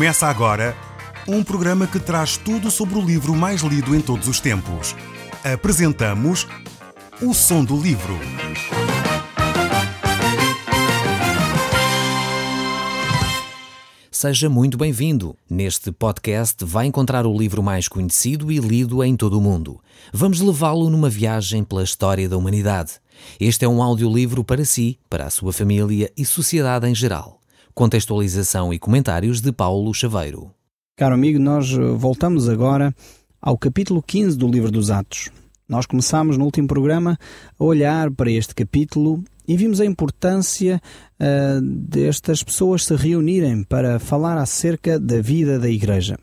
Começa agora um programa que traz tudo sobre o livro mais lido em todos os tempos. Apresentamos O Som do Livro. Seja muito bem-vindo. Neste podcast vai encontrar o livro mais conhecido e lido em todo o mundo. Vamos levá-lo numa viagem pela história da humanidade. Este é um audiolivro para si, para a sua família e sociedade em geral. Contextualização e comentários de Paulo Chaveiro. Caro amigo, nós voltamos agora ao capítulo 15 do livro dos Atos. Nós começámos no último programa a olhar para este capítulo e vimos a importância destas pessoas se reunirem para falar acerca da vida da Igreja.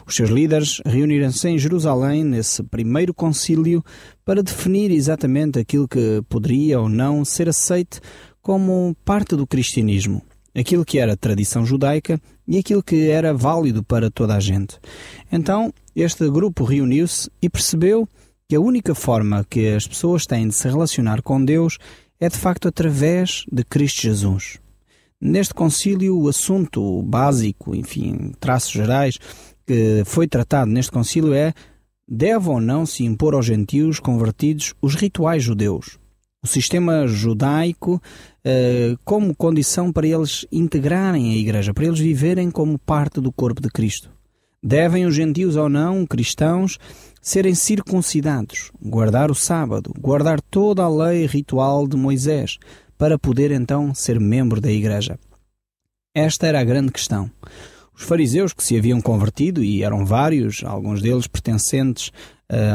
Os seus líderes reuniram-se em Jerusalém nesse primeiro concílio para definir exatamente aquilo que poderia ou não ser aceito como parte do cristianismo, aquilo que era tradição judaica e aquilo que era válido para toda a gente. Então, este grupo reuniu-se e percebeu que a única forma que as pessoas têm de se relacionar com Deus é de facto através de Cristo Jesus. Neste concílio, o assunto básico, enfim, traços gerais, que foi tratado neste concílio é: deve ou não se impor aos gentios convertidos os rituais judeus, o sistema judaico, como condição para eles integrarem a Igreja, para eles viverem como parte do corpo de Cristo. Devem os gentios ou não, cristãos, serem circuncidados, guardar o sábado, guardar toda a lei ritual de Moisés, para poder então ser membro da Igreja. Esta era a grande questão. Os fariseus que se haviam convertido, e eram vários, alguns deles pertencentes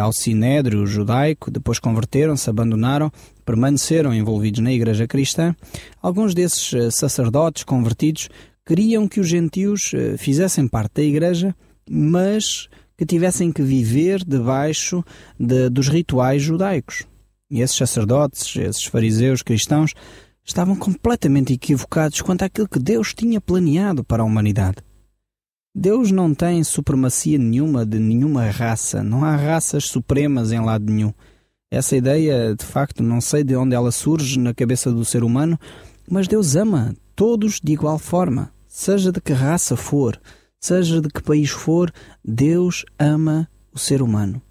ao sinédrio judaico, depois converteram-se, abandonaram, permaneceram envolvidos na Igreja cristã. Alguns desses sacerdotes convertidos queriam que os gentios fizessem parte da Igreja, mas que tivessem que viver debaixo dos rituais judaicos. E esses sacerdotes, esses fariseus cristãos, estavam completamente equivocados quanto àquilo que Deus tinha planeado para a humanidade. Deus não tem supremacia nenhuma de nenhuma raça. Não há raças supremas em lado nenhum. Essa ideia, de facto, não sei de onde ela surge na cabeça do ser humano, mas Deus ama todos de igual forma. Seja de que raça for, seja de que país for, Deus ama o ser humano.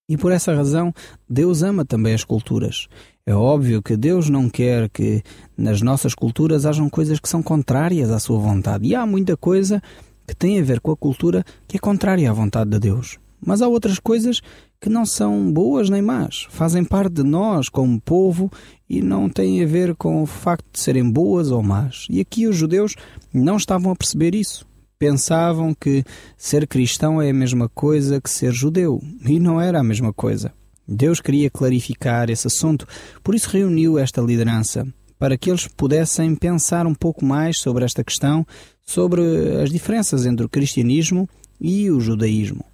E por essa razão, Deus ama também as culturas. É óbvio que Deus não quer que nas nossas culturas hajam coisas que são contrárias à sua vontade. E há muita coisa que tem a ver com a cultura que é contrária à vontade de Deus. Mas há outras coisas que não são boas nem más. Fazem parte de nós como povo e não têm a ver com o facto de serem boas ou más. E aqui os judeus não estavam a perceber isso. Pensavam que ser cristão é a mesma coisa que ser judeu. E não era a mesma coisa. Deus queria clarificar esse assunto. Por isso reuniu esta liderança, para que eles pudessem pensar um pouco mais sobre esta questão, sobre as diferenças entre o cristianismo e o judaísmo.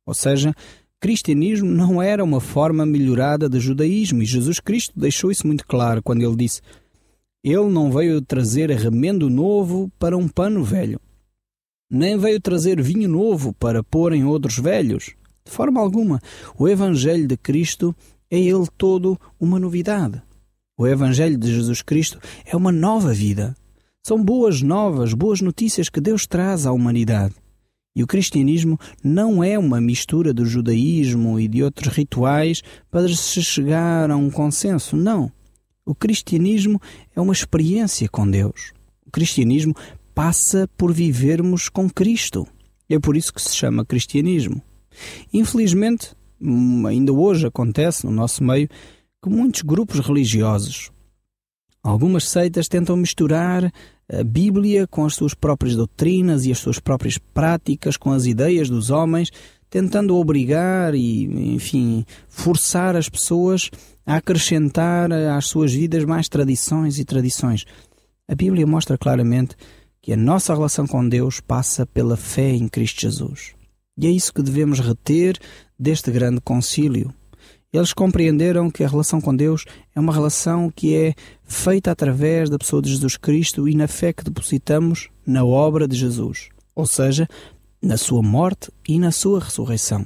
Ou seja, cristianismo não era uma forma melhorada de judaísmo, e Jesus Cristo deixou isso muito claro quando ele disse: Ele não veio trazer remendo novo para um pano velho, nem veio trazer vinho novo para pôr em outros velhos. De forma alguma. O Evangelho de Cristo é ele todo uma novidade. O Evangelho de Jesus Cristo é uma nova vida. São boas novas, boas notícias que Deus traz à humanidade. E o cristianismo não é uma mistura do judaísmo e de outros rituais para se chegar a um consenso. Não. O cristianismo é uma experiência com Deus. O cristianismo passa por vivermos com Cristo. É por isso que se chama cristianismo. Infelizmente, ainda hoje acontece no nosso meio que muitos grupos religiosos, algumas seitas, tentam misturar a Bíblia com as suas próprias doutrinas e as suas próprias práticas, com as ideias dos homens, tentando obrigar e, enfim, forçar as pessoas a acrescentar às suas vidas mais tradições e tradições. A Bíblia mostra claramente que a nossa relação com Deus passa pela fé em Cristo Jesus. E é isso que devemos reter deste grande concílio. Eles compreenderam que a relação com Deus é uma relação que é feita através da pessoa de Jesus Cristo e na fé que depositamos na obra de Jesus, ou seja, na sua morte e na sua ressurreição.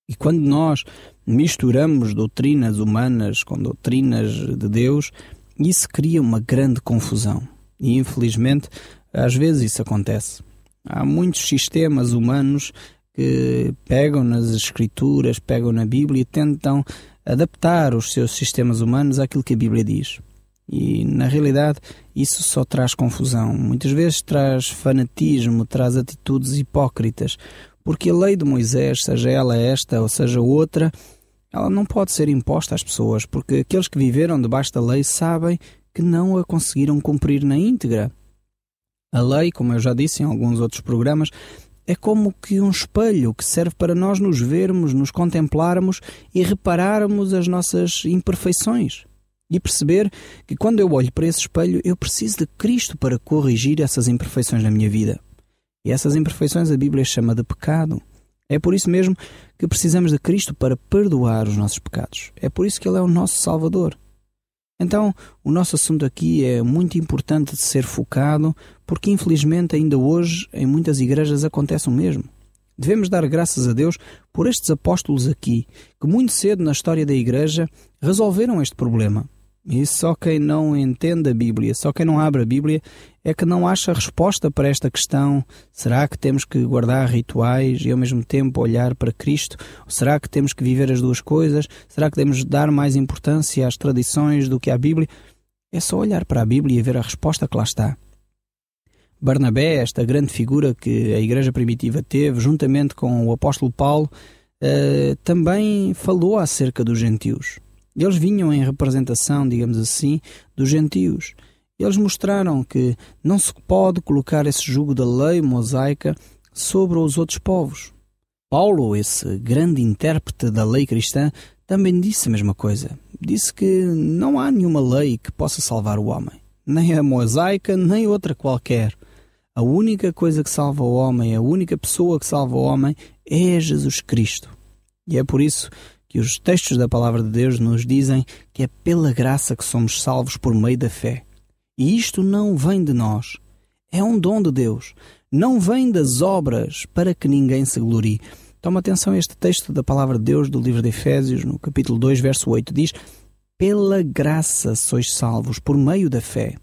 E quando nós misturamos doutrinas humanas com doutrinas de Deus, isso cria uma grande confusão. E infelizmente, às vezes isso acontece. Há muitos sistemas humanos que pegam nas Escrituras, pegam na Bíblia e tentam adaptar os seus sistemas humanos àquilo que a Bíblia diz. E, na realidade, isso só traz confusão. Muitas vezes traz fanatismo, traz atitudes hipócritas, porque a lei de Moisés, seja ela esta ou seja outra, ela não pode ser imposta às pessoas, porque aqueles que viveram debaixo da lei sabem que não a conseguiram cumprir na íntegra. A lei, como eu já disse em alguns outros programas, é como que um espelho que serve para nós nos vermos, nos contemplarmos e repararmos as nossas imperfeições. E perceber que quando eu olho para esse espelho, eu preciso de Cristo para corrigir essas imperfeições na minha vida. E essas imperfeições a Bíblia chama de pecado. É por isso mesmo que precisamos de Cristo para perdoar os nossos pecados. É por isso que Ele é o nosso Salvador. Então, o nosso assunto aqui é muito importante de ser focado, porque infelizmente ainda hoje em muitas igrejas acontece o mesmo. Devemos dar graças a Deus por estes apóstolos aqui, que muito cedo na história da igreja resolveram este problema. E só quem não entende a Bíblia, só quem não abre a Bíblia, é que não acha resposta para esta questão. Será que temos que guardar rituais e ao mesmo tempo olhar para Cristo? Ou será que temos que viver as duas coisas? Será que devemos dar mais importância às tradições do que à Bíblia? É só olhar para a Bíblia e ver a resposta que lá está. Barnabé, esta grande figura que a igreja primitiva teve, juntamente com o apóstolo Paulo, também falou acerca dos gentios. Eles vinham em representação, digamos assim, dos gentios. Eles mostraram que não se pode colocar esse jugo da lei mosaica sobre os outros povos. Paulo, esse grande intérprete da lei cristã, também disse a mesma coisa. Disse que não há nenhuma lei que possa salvar o homem. Nem a mosaica, nem outra qualquer. A única coisa que salva o homem, a única pessoa que salva o homem é Jesus Cristo. E é por isso que os textos da Palavra de Deus nos dizem que é pela graça que somos salvos por meio da fé. E isto não vem de nós. É um dom de Deus. Não vem das obras para que ninguém se glorie. Toma atenção a este texto da Palavra de Deus do livro de Efésios, no capítulo 2, verso 8. Diz: pela graça sois salvos por meio da fé.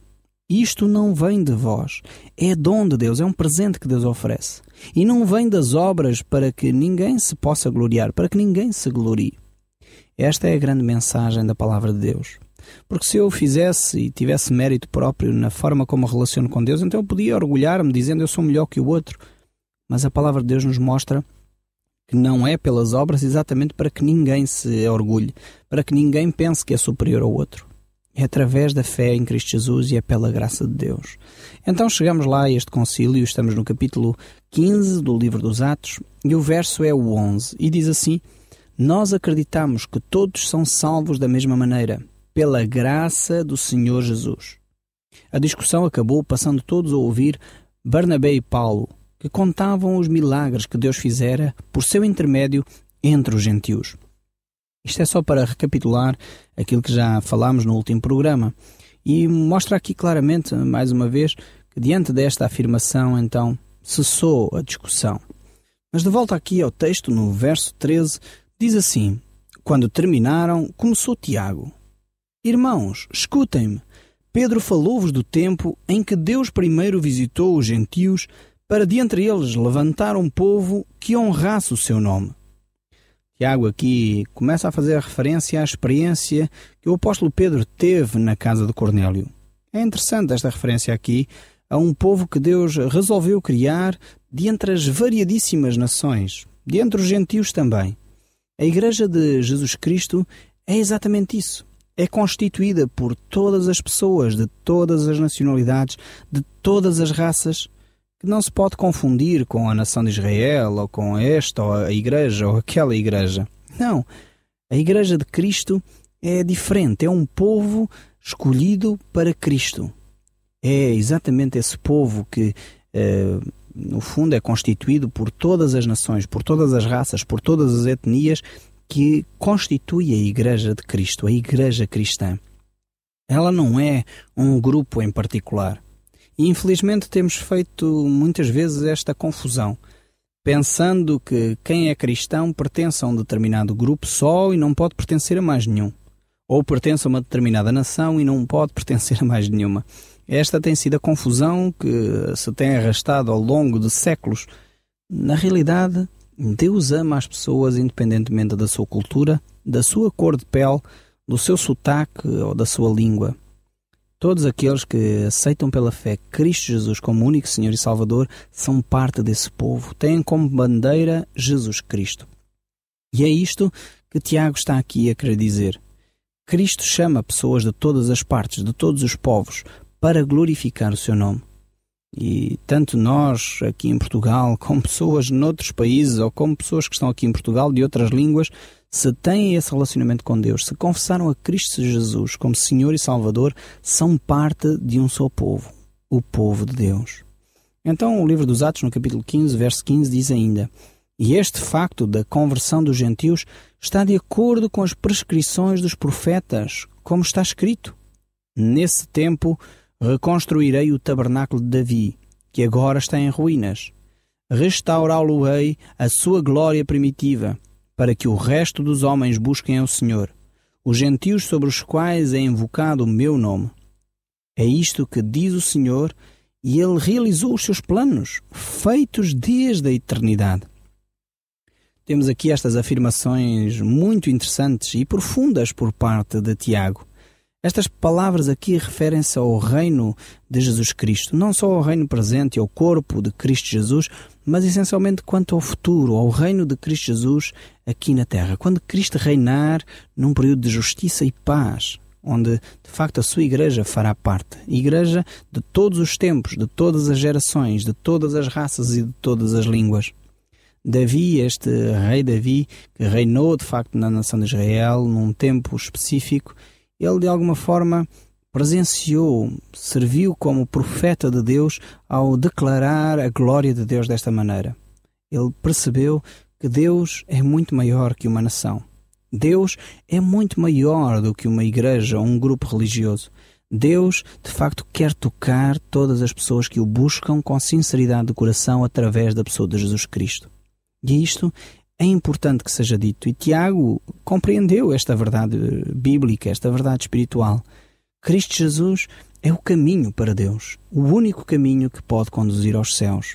Isto não vem de vós. É dom de Deus, é um presente que Deus oferece. E não vem das obras para que ninguém se possa gloriar, para que ninguém se glorie. Esta é a grande mensagem da Palavra de Deus. Porque se eu fizesse e tivesse mérito próprio na forma como me relaciono com Deus, então eu podia orgulhar-me dizendo eu sou melhor que o outro. Mas a Palavra de Deus nos mostra que não é pelas obras exatamente para que ninguém se orgulhe, para que ninguém pense que é superior ao outro. É através da fé em Cristo Jesus e é pela graça de Deus. Então chegamos lá a este concílio, estamos no capítulo 15 do livro dos Atos e o verso é o 11 e diz assim: nós acreditamos que todos são salvos da mesma maneira, pela graça do Senhor Jesus. A discussão acabou passando todos a ouvir Barnabé e Paulo, que contavam os milagres que Deus fizera por seu intermédio entre os gentios. Isto é só para recapitular aquilo que já falámos no último programa e mostra aqui claramente, mais uma vez, que diante desta afirmação, então, cessou a discussão. Mas de volta aqui ao texto, no verso 13, diz assim: quando terminaram, começou Tiago. Irmãos, escutem-me. Pedro falou-vos do tempo em que Deus primeiro visitou os gentios para de entre eles levantar um povo que honrasse o seu nome. Tiago aqui começa a fazer referência à experiência que o apóstolo Pedro teve na casa de Cornélio. É interessante esta referência aqui a um povo que Deus resolveu criar de entre as variadíssimas nações, de entre os gentios também. A Igreja de Jesus Cristo é exatamente isso. É constituída por todas as pessoas, de todas as nacionalidades, de todas as raças, que não se pode confundir com a nação de Israel, ou com esta, ou a igreja, ou aquela igreja. Não. A Igreja de Cristo é diferente. É um povo escolhido para Cristo. É exatamente esse povo que, no fundo, é constituído por todas as nações, por todas as raças, por todas as etnias, que constitui a Igreja de Cristo, a Igreja cristã. Ela não é um grupo em particular. E infelizmente temos feito muitas vezes esta confusão, pensando que quem é cristão pertence a um determinado grupo só e não pode pertencer a mais nenhum. Ou pertence a uma determinada nação e não pode pertencer a mais nenhuma. Esta tem sido a confusão que se tem arrastado ao longo de séculos. Na realidade, Deus ama as pessoas independentemente da sua cultura, da sua cor de pele, do seu sotaque ou da sua língua. Todos aqueles que aceitam pela fé Cristo Jesus como único Senhor e Salvador são parte desse povo, têm como bandeira Jesus Cristo. E é isto que Tiago está aqui a querer dizer. Cristo chama pessoas de todas as partes, de todos os povos, para glorificar o seu nome. E tanto nós aqui em Portugal, como pessoas noutros países, ou como pessoas que estão aqui em Portugal de outras línguas, se têm esse relacionamento com Deus, se confessaram a Cristo Jesus como Senhor e Salvador, são parte de um só povo, o povo de Deus. Então o livro dos Atos, no capítulo 15, verso 15, diz ainda: e este facto da conversão dos gentios está de acordo com as prescrições dos profetas, como está escrito: nesse tempo reconstruirei o tabernáculo de Davi, que agora está em ruínas. Restaurá-lo-ei a sua glória primitiva, para que o resto dos homens busquem ao Senhor, os gentios sobre os quais é invocado o meu nome. É isto que diz o Senhor, e Ele realizou os seus planos, feitos desde a eternidade. Temos aqui estas afirmações muito interessantes e profundas por parte de Tiago. Estas palavras aqui referem-se ao reino de Jesus Cristo, não só ao reino presente e ao corpo de Cristo Jesus, mas essencialmente quanto ao futuro, ao reino de Cristo Jesus aqui na terra, quando Cristo reinar num período de justiça e paz, onde de facto a sua igreja fará parte. Igreja de todos os tempos, de todas as gerações, de todas as raças e de todas as línguas. Davi, este rei Davi, que reinou de facto na nação de Israel num tempo específico, ele de alguma forma presenciou, serviu como profeta de Deus ao declarar a glória de Deus desta maneira. Ele percebeu que Deus é muito maior que uma nação. Deus é muito maior do que uma igreja ou um grupo religioso. Deus, de facto, quer tocar todas as pessoas que o buscam com sinceridade de coração através da pessoa de Jesus Cristo. E isto é importante que seja dito. E Tiago compreendeu esta verdade bíblica, esta verdade espiritual. Cristo Jesus é o caminho para Deus, o único caminho que pode conduzir aos céus.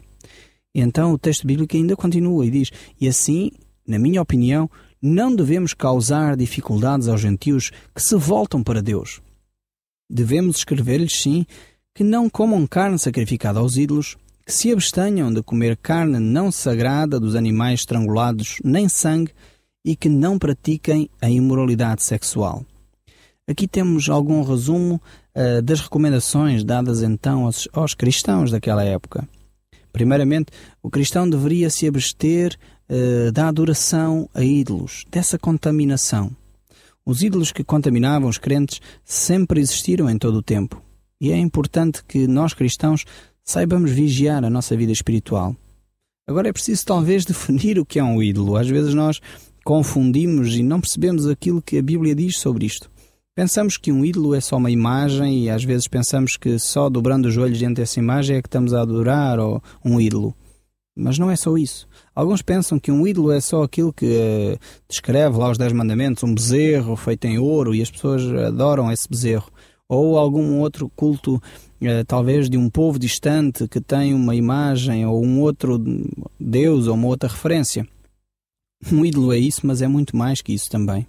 E então o texto bíblico ainda continua e diz: e assim, na minha opinião, não devemos causar dificuldades aos gentios que se voltam para Deus. Devemos escrever-lhes, sim, que não comam carne sacrificada aos ídolos, que se abstenham de comer carne não sagrada dos animais estrangulados, nem sangue, e que não pratiquem a imoralidade sexual. Aqui temos algum resumo das recomendações dadas então aos cristãos daquela época. Primeiramente, o cristão deveria se abster da adoração a ídolos, dessa contaminação. Os ídolos que contaminavam os crentes sempre existiram em todo o tempo. E é importante que nós cristãos saibamos vigiar a nossa vida espiritual. Agora é preciso talvez definir o que é um ídolo. Às vezes nós confundimos e não percebemos aquilo que a Bíblia diz sobre isto. Pensamos que um ídolo é só uma imagem e às vezes pensamos que só dobrando os joelhos diante dessa imagem é que estamos a adorar um ídolo. Mas não é só isso. Alguns pensam que um ídolo é só aquilo que descreve lá os 10 mandamentos, um bezerro feito em ouro, e as pessoas adoram esse bezerro. Ou algum outro culto, talvez de um povo distante que tem uma imagem ou um outro Deus ou uma outra referência. Um ídolo é isso, mas é muito mais que isso também.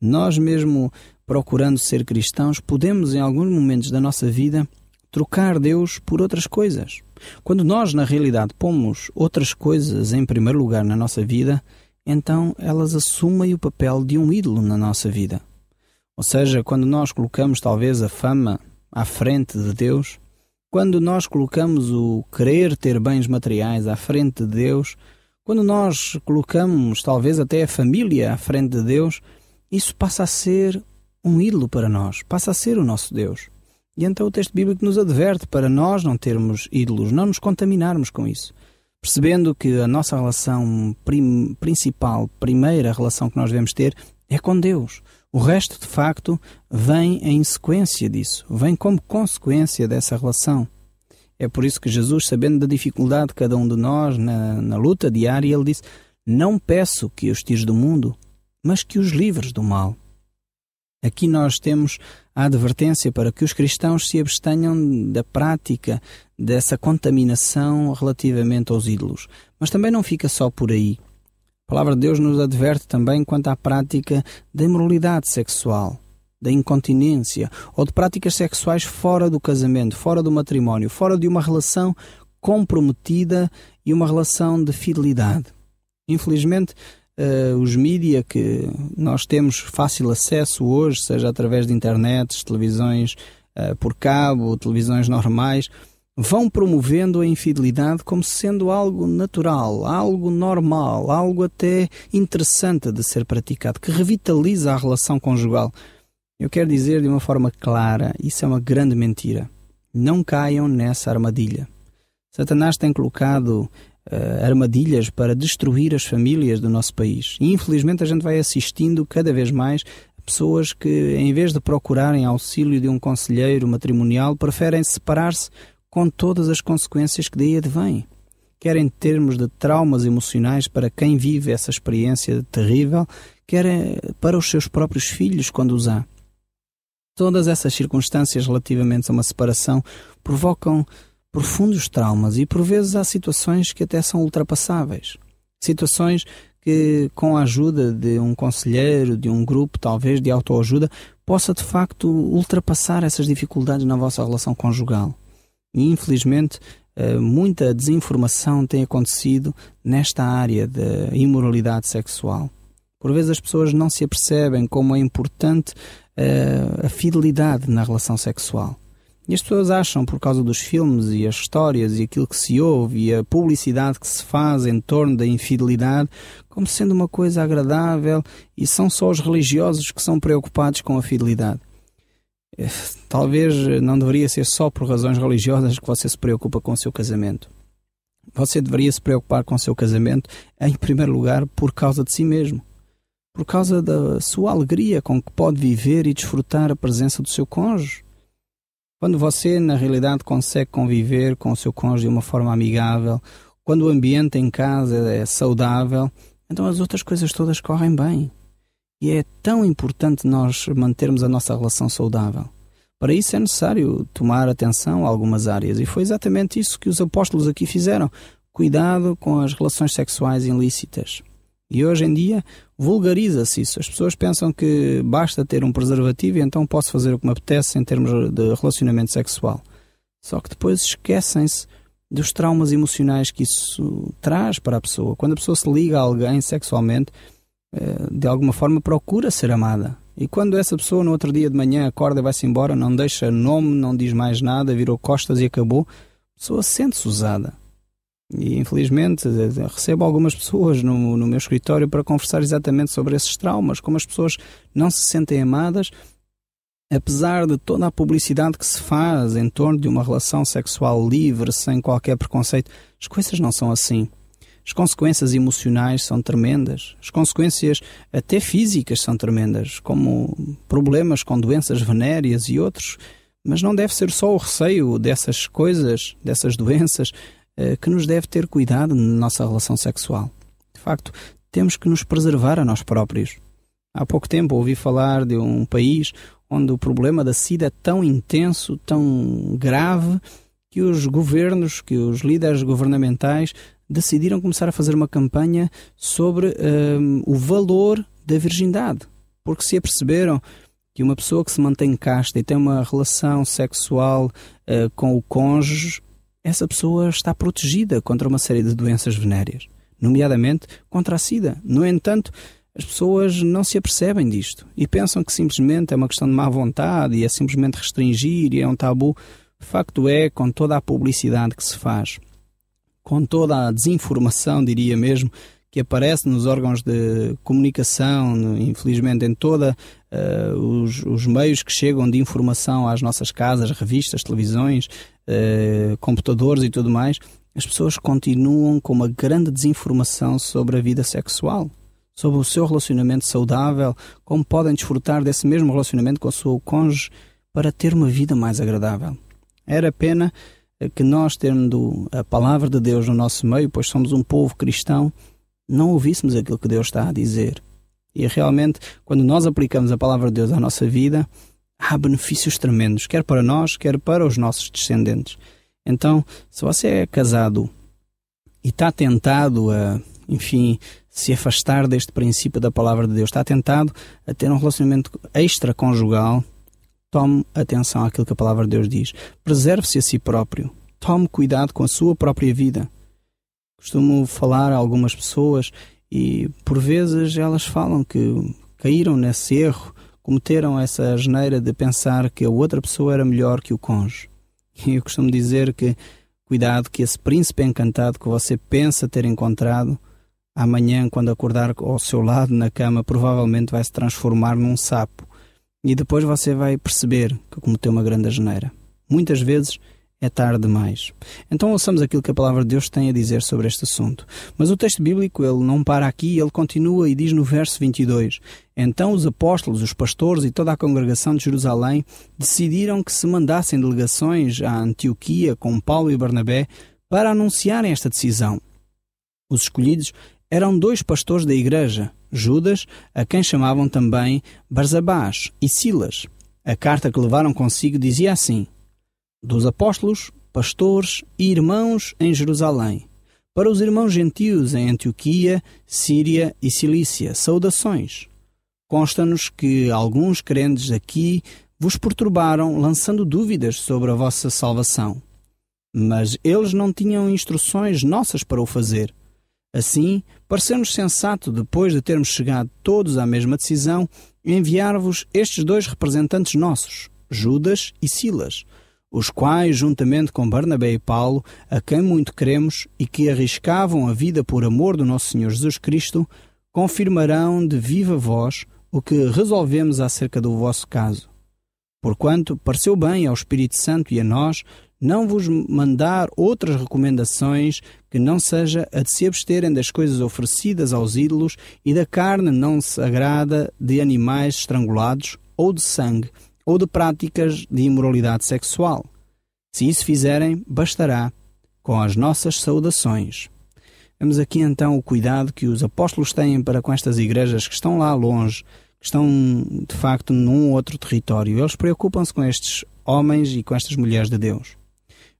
Nós mesmo, procurando ser cristãos, podemos em alguns momentos da nossa vida trocar Deus por outras coisas. Quando nós, na realidade, pomos outras coisas em primeiro lugar na nossa vida, então elas assumem o papel de um ídolo na nossa vida. Ou seja, quando nós colocamos talvez a fama à frente de Deus, quando nós colocamos o querer ter bens materiais à frente de Deus, quando nós colocamos talvez até a família à frente de Deus, isso passa a ser um ídolo para nós, passa a ser o nosso Deus. E então o texto bíblico nos adverte para nós não termos ídolos, não nos contaminarmos com isso. Percebendo que a nossa relação principal, primeira relação que nós devemos ter é com Deus. O resto, de facto, vem em sequência disso, vem como consequência dessa relação. É por isso que Jesus, sabendo da dificuldade de cada um de nós na luta diária, ele disse: não peço que os tires do mundo, mas que os livres do mal. Aqui nós temos a advertência para que os cristãos se abstenham da prática dessa contaminação relativamente aos ídolos. Mas também não fica só por aí. A palavra de Deus nos adverte também quanto à prática da imoralidade sexual, da incontinência ou de práticas sexuais fora do casamento, fora do matrimónio, fora de uma relação comprometida e uma relação de fidelidade. Infelizmente, os mídia que nós temos fácil acesso hoje, seja através de internet, televisões por cabo, televisões normais, vão promovendo a infidelidade como sendo algo natural, algo normal, algo até interessante de ser praticado, que revitaliza a relação conjugal. Eu quero dizer de uma forma clara, isso é uma grande mentira. Não caiam nessa armadilha. Satanás tem colocado armadilhas para destruir as famílias do nosso país. E infelizmente a gente vai assistindo cada vez mais a pessoas que, em vez de procurarem auxílio de um conselheiro matrimonial, preferem separar-se com todas as consequências que daí advêm. Quer em termos de traumas emocionais para quem vive essa experiência terrível, quer para os seus próprios filhos quando os há. Todas essas circunstâncias relativamente a uma separação provocam profundos traumas e por vezes há situações que até são ultrapassáveis. Situações que, com a ajuda de um conselheiro, de um grupo talvez de autoajuda, possa de facto ultrapassar essas dificuldades na vossa relação conjugal. E infelizmente muita desinformação tem acontecido nesta área da imoralidade sexual. Por vezes as pessoas não se apercebem como é importante a fidelidade na relação sexual. E as pessoas acham, por causa dos filmes e as histórias e aquilo que se ouve e a publicidade que se faz em torno da infidelidade, como sendo uma coisa agradável, e são só os religiosos que são preocupados com a fidelidade. Talvez não deveria ser só por razões religiosas que você se preocupa com o seu casamento. Você deveria se preocupar com o seu casamento, em primeiro lugar, por causa de si mesmo. Por causa da sua alegria com que pode viver e desfrutar a presença do seu cônjuge. Quando você, na realidade, consegue conviver com o seu cônjuge de uma forma amigável, quando o ambiente em casa é saudável, então as outras coisas todas correm bem. E é tão importante nós mantermos a nossa relação saudável. Para isso é necessário tomar atenção a algumas áreas. E foi exatamente isso que os apóstolos aqui fizeram. Cuidado com as relações sexuais ilícitas. E hoje em dia vulgariza-se isso. As pessoas pensam que basta ter um preservativo e então posso fazer o que me apetece em termos de relacionamento sexual. Só que depois esquecem-se dos traumas emocionais que isso traz para a pessoa. Quando a pessoa se liga a alguém sexualmente, de alguma forma procura ser amada. E quando essa pessoa no outro dia de manhã acorda e vai-se embora, não deixa nome, não diz mais nada, virou costas e acabou, a pessoa sente-se usada. E infelizmente recebo algumas pessoas no meu escritório para conversar exatamente sobre esses traumas, como as pessoas não se sentem amadas, apesar de toda a publicidade que se faz em torno de uma relação sexual livre, sem qualquer preconceito. As coisas não são assim. As consequências emocionais são tremendas, as consequências até físicas são tremendas, como problemas com doenças venéreas e outros, mas não deve ser só o receio dessas coisas, dessas doenças, que nos deve ter cuidado na nossa relação sexual. De facto, temos que nos preservar a nós próprios. Há pouco tempo ouvi falar de um país onde o problema da SIDA é tão intenso, tão grave, que os governos, que os líderes governamentais decidiram começar a fazer uma campanha sobre o valor da virgindade. Porque se aperceberam que uma pessoa que se mantém casta e tem uma relação sexual com o cônjuge, essa pessoa está protegida contra uma série de doenças venéreas, nomeadamente contra a SIDA. No entanto, as pessoas não se apercebem disto e pensam que simplesmente é uma questão de má vontade e é simplesmente restringir e é um tabu. O facto é, com toda a publicidade que se faz, com toda a desinformação, diria mesmo, que aparece nos órgãos de comunicação, infelizmente em todos os meios que chegam de informação às nossas casas, revistas, televisões, computadores e tudo mais, as pessoas continuam com uma grande desinformação sobre a vida sexual, sobre o seu relacionamento saudável, como podem desfrutar desse mesmo relacionamento com o seu cônjuge para ter uma vida mais agradável. Era pena que nós, tendo a palavra de Deus no nosso meio, pois somos um povo cristão, não ouvíssemos aquilo que Deus está a dizer. E realmente, quando nós aplicamos a palavra de Deus à nossa vida, há benefícios tremendos, quer para nós, quer para os nossos descendentes. Então, se você é casado e está tentado a, se afastar deste princípio da palavra de Deus, está tentado a ter um relacionamento extraconjugal, tome atenção àquilo que a palavra de Deus diz. Preserve-se a si próprio. Tome cuidado com a sua própria vida. Costumo falar a algumas pessoas e, por vezes, elas falam que caíram nesse erro, cometeram essa asneira de pensar que a outra pessoa era melhor que o cônjuge. E eu costumo dizer que, cuidado, que esse príncipe encantado que você pensa ter encontrado, amanhã, quando acordar ao seu lado na cama, provavelmente vai se transformar num sapo. E depois você vai perceber que cometeu uma grande asneira. Muitas vezes é tarde demais. Então ouçamos aquilo que a palavra de Deus tem a dizer sobre este assunto. Mas o texto bíblico, ele não para aqui, ele continua e diz no verso 22: Então os apóstolos, os pastores e toda a congregação de Jerusalém decidiram que se mandassem delegações à Antioquia com Paulo e Barnabé para anunciarem esta decisão. Os escolhidos eram 2 pastores da igreja, Judas, a quem chamavam também Barsabás, e Silas. A carta que levaram consigo dizia assim: Dos apóstolos, pastores e irmãos em Jerusalém, para os irmãos gentios em Antioquia, Síria e Cilícia, saudações. Consta-nos que alguns crentes aqui vos perturbaram, lançando dúvidas sobre a vossa salvação. Mas eles não tinham instruções nossas para o fazer. Assim, pareceu-nos sensato, depois de termos chegado todos à mesma decisão, enviar-vos estes 2 representantes nossos, Judas e Silas, os quais, juntamente com Barnabé e Paulo, a quem muito cremos e que arriscavam a vida por amor do nosso Senhor Jesus Cristo, confirmarão de viva voz o que resolvemos acerca do vosso caso. Porquanto pareceu bem ao Espírito Santo e a nós não vos mandar outras recomendações que não seja a de se absterem das coisas oferecidas aos ídolos e da carne não sagrada de animais estrangulados ou de sangue, ou de práticas de imoralidade sexual. Se isso fizerem, bastará com as nossas saudações. Vemos aqui então o cuidado que os apóstolos têm para com estas igrejas que estão lá longe, que estão de facto num outro território. Eles preocupam-se com estes homens e com estas mulheres de Deus.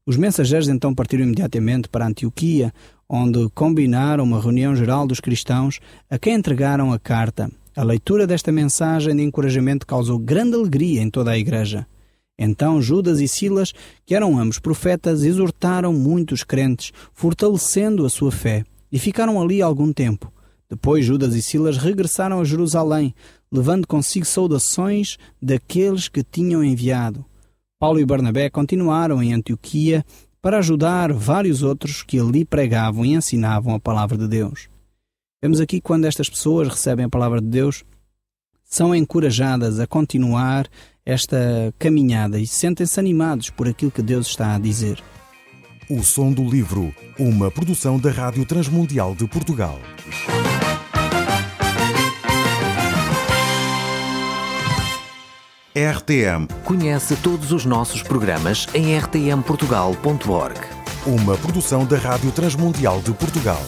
Os mensageiros então partiram imediatamente para Antioquia, onde combinaram uma reunião geral dos cristãos, a quem entregaram a carta. A leitura desta mensagem de encorajamento causou grande alegria em toda a igreja. Então Judas e Silas, que eram ambos profetas, exortaram muitos crentes, fortalecendo a sua fé, e ficaram ali algum tempo. Depois Judas e Silas regressaram a Jerusalém, levando consigo saudações daqueles que tinham enviado. Paulo e Barnabé continuaram em Antioquia para ajudar vários outros que ali pregavam e ensinavam a palavra de Deus. Vemos aqui quando estas pessoas recebem a palavra de Deus, são encorajadas a continuar esta caminhada e sentem-se animados por aquilo que Deus está a dizer. O Som do Livro, uma produção da Rádio Transmundial de Portugal. RTM. Conhece todos os nossos programas em rtmportugal.org. Uma produção da Rádio Transmundial de Portugal.